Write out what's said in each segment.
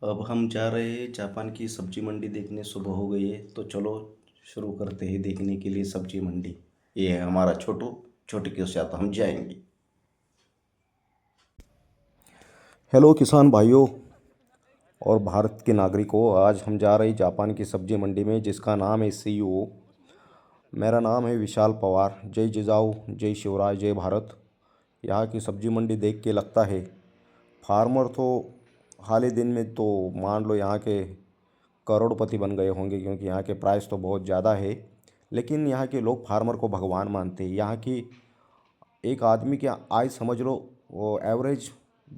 अब हम जा रहे हैं जापान की सब्जी मंडी देखने। सुबह हो गई है तो चलो शुरू करते हैं देखने के लिए सब्जी मंडी। ये है हमारा छोटू। छोटे के साथ हम जाएंगे। हेलो किसान भाइयों और भारत के नागरिकों, आज हम जा रहे हैं जापान की सब्जी मंडी में जिसका नाम है सीईओ। मेरा नाम है विशाल पवार। जय जिजाऊ, जय शिवराज, जय भारत। यहाँ की सब्जी मंडी देख के लगता है फार्मर तो हाल ही दिन में तो मान लो यहाँ के करोड़पति बन गए होंगे, क्योंकि यहाँ के प्राइस तो बहुत ज़्यादा है। लेकिन यहाँ के लोग फार्मर को भगवान मानते हैं। यहाँ की एक आदमी की आयु समझ लो, वो एवरेज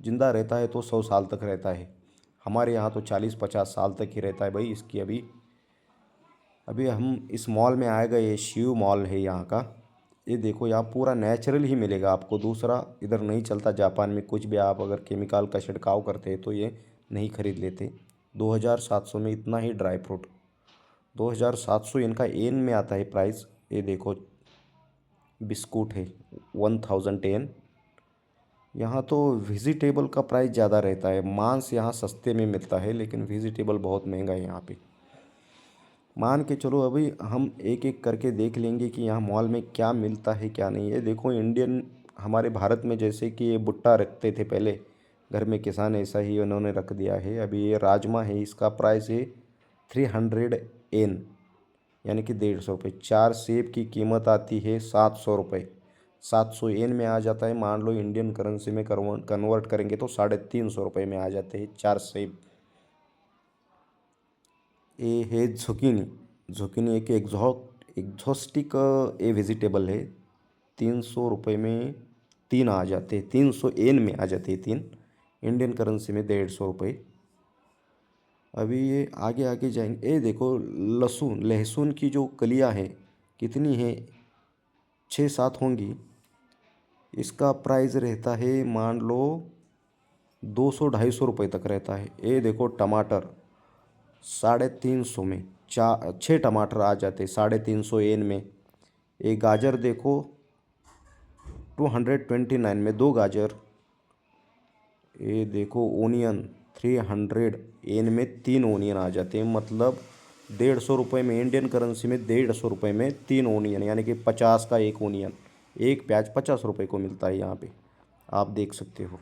ज़िंदा रहता है तो 100 साल तक रहता है। हमारे यहाँ तो 40-50 साल तक ही रहता है भाई। इसकी अभी अभी हम इस मॉल में आए गए। ये शिव मॉल है यहाँ का। ये देखो, यहाँ पूरा नेचुरल ही मिलेगा आपको। दूसरा इधर नहीं चलता जापान में कुछ भी। आप अगर केमिकल का छिड़काव करते हैं तो ये नहीं खरीद लेते। 2700 में इतना ही ड्राई फ्रूट। 2700 इनका एन में आता है प्राइस। ये देखो, बिस्कुट है 1010। यहाँ तो वेजिटेबल का प्राइस ज़्यादा रहता है। मांस यहाँ सस्ते में मिलता है, लेकिन वेजिटेबल बहुत महंगा है यहाँ पे। मान के चलो, अभी हम एक एक करके देख लेंगे कि यहाँ मॉल में क्या मिलता है क्या नहीं है। देखो, इंडियन हमारे भारत में जैसे कि ये भुट्टा रखते थे पहले घर में किसान, ऐसा ही उन्होंने रख दिया है। अभी ये राजमा है, इसका प्राइस है 300 एन, यानी कि 150 रुपये। 4 सेब की कीमत आती है 700 रुपये। 700 एन में आ जाता है। मान लो इंडियन करेंसी में कन्वर्ट करेंगे तो 350 रुपये में आ जाते हैं 4 सेब। ये है zucchini। zucchini एक एग्जॉस्टिक ए वेजिटेबल है। 300 रुपये में तीन आ जाते हैं। 300 एन में आ जाते हैं तीन। इंडियन करेंसी में 150 रुपये। अभी ये आगे आगे जाएंगे। ये देखो, लहसुन लहसुन की जो कलियां हैं कितनी है, 6-7 होंगी। इसका प्राइस रहता है मान लो 200-250 रुपये तक रहता है। ये देखो, टमाटर 350 में 6 टमाटर आ जाते 350 एन में। एक गाजर देखो, 229 में 2 गाजर। ये देखो, ओनियन 300 एन में 3 ओनियन आ जाते हैं। मतलब 150 रुपये में, इंडियन करेंसी में 150 रुपये में 3 ओनियन, यानी कि 50 का एक ओनियन। एक प्याज 50 रुपये को मिलता है यहाँ पे। आप देख सकते हो,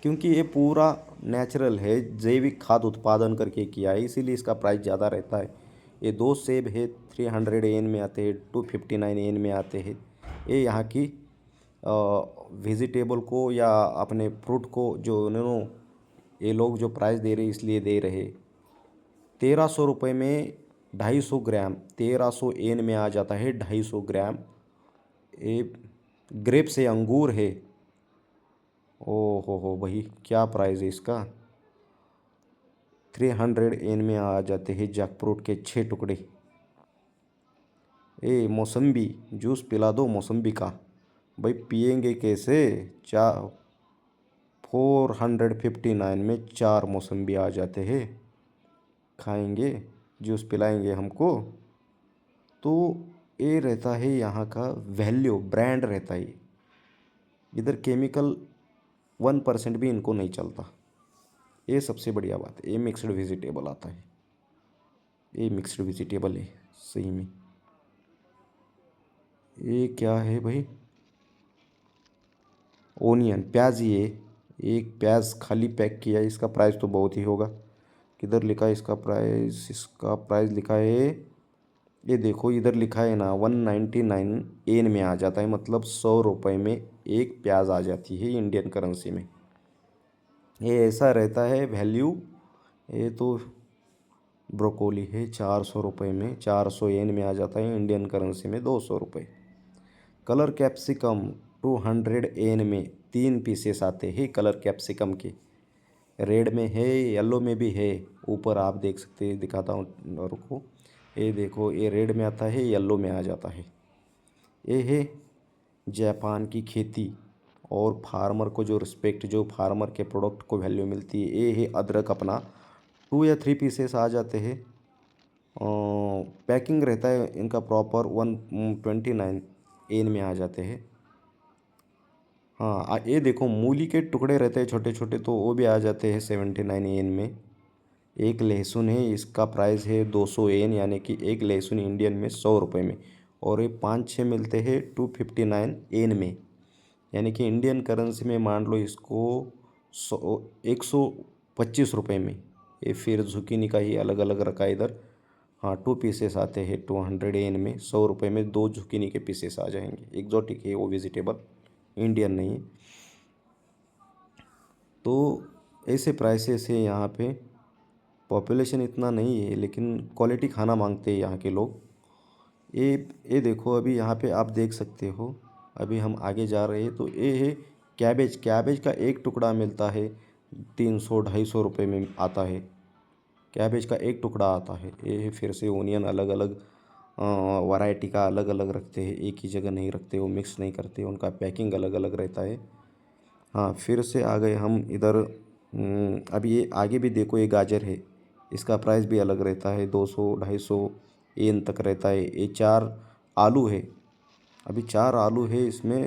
क्योंकि ये पूरा नेचुरल है, जैविक खाद उत्पादन करके किया है, इसीलिए इसका प्राइस ज़्यादा रहता है। ये 2 सेब है, 300 एन में आते हैं, 259 एन में आते हैं। ये यहाँ की वेजिटेबल को या अपने फ्रूट को जो उन्होंने ये लोग जो प्राइस दे रहे इसलिए दे रहे। 1300 रुपये में 250 ग्राम, 1300 एन में आ जाता है 250 ग्राम। ये ग्रेप से अंगूर है। ओ हो भाई, क्या प्राइस है इसका। 300 एन में आ जाते हैं जैकफ्रूट के 6 टुकड़े। ए मौसम्बी, जूस पिला दो मौसम्बी का। भाई पियेंगे कैसे। 459 में 4 मौसम्बी आ जाते हैं। खाएंगे, जूस पिलाएंगे हमको। तो ये रहता है यहाँ का वैल्यू, ब्रांड रहता है। इधर केमिकल 1% भी इनको नहीं चलता। ये सबसे बढ़िया बात है। ये मिक्सड वेजिटेबल आता है। ये मिक्सड वेजिटेबल है सही में। ये क्या है भाई, ओनियन, प्याज। ये एक प्याज खाली पैक किया है। इसका प्राइस तो बहुत ही होगा। किधर लिखा है इसका प्राइस। इसका प्राइस लिखा है, ये देखो इधर लिखा है ना, 199 एन में आ जाता है। मतलब 100 रुपये में एक प्याज आ जाती है इंडियन करेंसी में। ये ऐसा रहता है वैल्यू। ये तो ब्रोकोली है 400 रुपये में, 400 एन में आ जाता है इंडियन करेंसी में 200 रुपये। कलर कैप्सिकम 200 एन में 3 पीसेस आते हैं कलर कैप्सिकम के। रेड में है, येलो में भी है। ऊपर आप देख सकते हैं, दिखाता हूँ रुको। ये देखो, ये रेड में आता है, येलो में आ जाता है। ये है जापान की खेती और फार्मर को जो रिस्पेक्ट, जो फार्मर के प्रोडक्ट को वैल्यू मिलती है। ये है अदरक अपना, 2 या 3 पीसेस आ जाते हैं। पैकिंग रहता है इनका प्रॉपर 129 एन में आ जाते हैं। हाँ ये देखो मूली के टुकड़े रहते हैं छोटे छोटे, तो वो भी आ जाते हैं 79 येन में। एक लहसुन है, इसका प्राइस है 200 येन, यानी कि एक लहसुन इंडियन में 100 रुपये में। और ये 5-6 मिलते हैं 259 येन में, यानी कि इंडियन करेंसी में मान लो इसको 125 रुपये में। ये फिर जुकीनी का ही अलग अलग रखा है इधर। हाँ 2 पीसेस आते हैं 200 येन में, 100 रुपये में 2 जुकीनी के पीसेस आ जाएंगे। एग्जॉटिक है वो वेजिटेबल, इंडियन नहीं है। तो ऐसे प्राइसेस है यहाँ पे। पॉपुलेशन इतना नहीं है लेकिन क्वालिटी खाना मांगते हैं यहाँ के लोग। ये ये देखो अभी यहाँ पे आप देख सकते हो। अभी हम आगे जा रहे हैं तो ये है कैबेज। कैबेज का एक टुकड़ा मिलता है 300-250 रुपये में आता है। कैबेज का एक टुकड़ा आता है। ये है फिर से ओनियन अलग अलग वैरायटी का अलग अलग रखते हैं, एक ही जगह नहीं रखते, वो मिक्स नहीं करते, उनका पैकिंग अलग अलग रहता है। हाँ फिर से आ गए हम इधर। अभी ये आगे भी देखो, ये गाजर है, इसका प्राइस भी अलग रहता है, 200-250 येन तक रहता है। ये 4 आलू है, अभी 4 आलू है इसमें।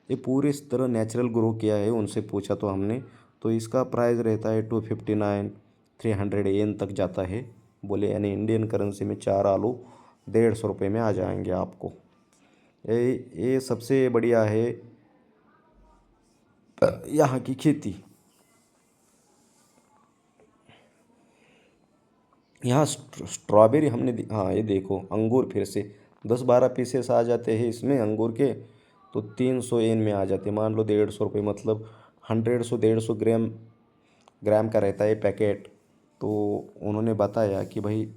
ये पूरे इस तरह नेचुरल ग्रो किया है, उनसे पूछा तो हमने, तो इसका प्राइस रहता है 259-300 येन तक जाता है बोले, यानी इंडियन करेंसी में 4 आलू 150 रुपये में आ जाएंगे आपको। ये सबसे बढ़िया है यहाँ की खेती। यहाँ स्ट्रॉबेरी हमने हाँ ये देखो अंगूर, फिर से 10-12 पीसेस आ जाते हैं इसमें अंगूर के, तो 300 येन में आ जाते हैं। मान लो 150 रुपये, मतलब 150 ग्राम का रहता है पैकेट। तो उन्होंने बताया कि भाई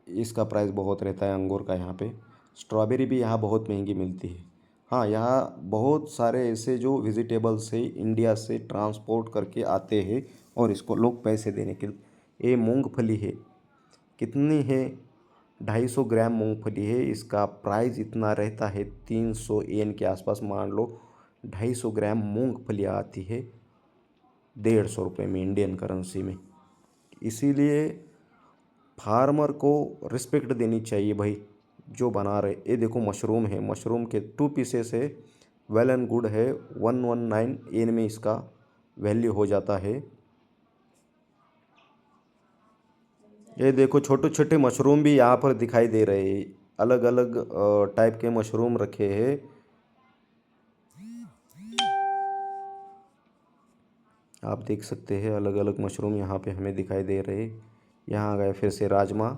इसका प्राइस बहुत रहता है अंगूर का यहाँ पे। स्ट्रॉबेरी भी यहाँ बहुत महंगी मिलती है। हाँ यहाँ बहुत सारे ऐसे जो वेजिटेबल्स है इंडिया से ट्रांसपोर्ट करके आते हैं और इसको लोग पैसे देने के लिए। ये मूंगफली है, कितनी है, 250 ग्राम मूंगफली है, इसका प्राइस इतना रहता है 300 येन के आसपास। मान लो 250 ग्राम मूंगफली आती है 150 रुपये में इंडियन करेंसी में। इसीलिए फार्मर को रिस्पेक्ट देनी चाहिए भाई, जो बना रहे। ये देखो मशरूम है, मशरूम के 2 पीसेस है, वेल एंड गुड है, 119 येन में इसका वैल्यू हो जाता है। ये देखो छोटे छोटे मशरूम भी यहाँ पर दिखाई दे रहे हैं, अलग अलग टाइप के मशरूम रखे हैं। आप देख सकते हैं अलग अलग मशरूम यहाँ पे हमें दिखाई दे रहे हैं। यहाँ आ गए फिर से राजमा।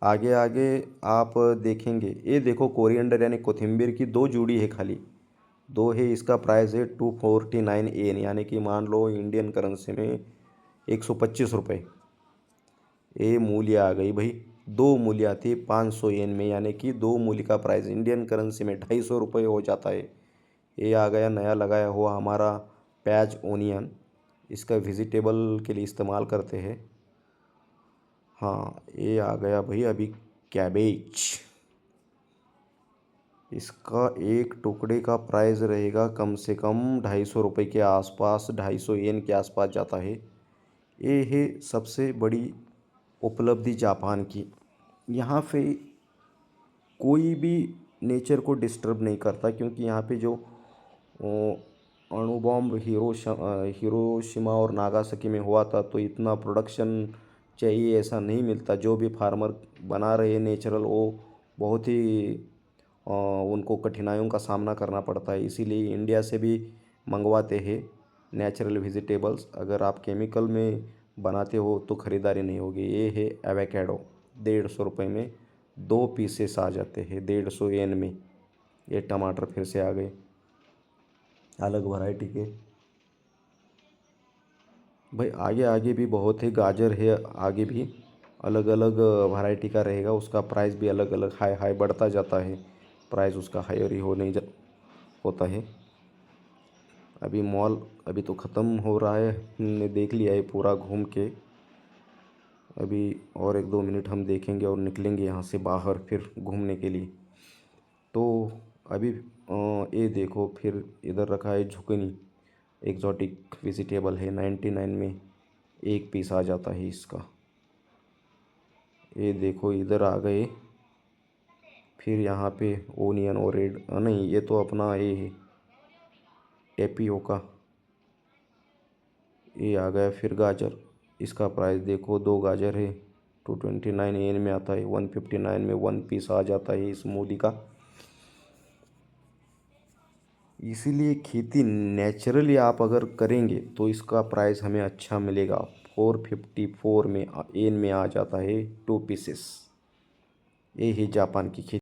आगे आगे आप देखेंगे, ये देखो कोरिएंडर यानी कोथिम्बीर की 2 जोड़ी है, खाली 2 है। इसका प्राइस है 249 येन, यानी कि मान लो इंडियन करेंसी में 125 रुपये। ये मूली आ गई भाई, 2 मूली आती है 500 येन में, यानी कि 2 मूली का प्राइस इंडियन करेंसी में 250 रुपये हो जाता है। ये आ गया नया लगाया हुआ हमारा प्याज ओनियन, इसका वेजिटेबल के लिए इस्तेमाल करते हैं। हाँ ये आ गया भाई अभी कैबेज। इसका एक टुकड़े का प्राइस रहेगा कम से कम 250 रुपये के आसपास, 250 येन के आसपास जाता है। ये है सबसे बड़ी उपलब्धि जापान की। यहाँ पे कोई भी नेचर को डिस्टर्ब नहीं करता, क्योंकि यहाँ पे जो अणु बॉम्ब हिरोशिमा और नागासाकी में हुआ था, तो इतना प्रोडक्शन चाहिए ऐसा नहीं मिलता। जो भी फार्मर बना रहे हैं नेचुरल, वो बहुत ही उनको कठिनाइयों का सामना करना पड़ता है, इसीलिए इंडिया से भी मंगवाते हैं नेचुरल वेजिटेबल्स। अगर आप केमिकल में बनाते हो तो ख़रीदारी नहीं होगी। ये है एवोकाडो, 150 रुपये में 2 पीसेस आ जाते हैं 150 येन में। ये टमाटर फिर से आ गए अलग वैरायटी के। भाई आगे आगे भी बहुत है, गाजर है आगे भी अलग अलग वैरायटी का रहेगा, उसका प्राइस भी अलग अलग हाई हाई बढ़ता जाता है, प्राइस उसका हाई और ही हो नहीं होता है। अभी मॉल अभी तो ख़त्म हो रहा है, हमने देख लिया है पूरा घूम के। अभी और 1-2 मिनट हम देखेंगे और निकलेंगे यहाँ से बाहर फिर घूमने के लिए। तो अभी ये देखो फिर इधर रखा है झुकनी, एक्जॉटिक वेजिटेबल है, 99 में 1 पीस आ जाता है इसका। ये देखो इधर आ गए फिर यहाँ पे ओनियन और रेड नहीं, ये तो अपना ये है टेपियोका, ये आ गया। फिर गाजर, इसका प्राइस देखो, 2 गाजर है 229 एन में आता है, 159 में 1 पीस आ जाता है इस मूली का। इसीलिए खेती नेचुरली आप अगर करेंगे तो इसका प्राइस हमें अच्छा मिलेगा। 454 में एन में आ जाता है 2 पीसेस। ये है जापान की खेती।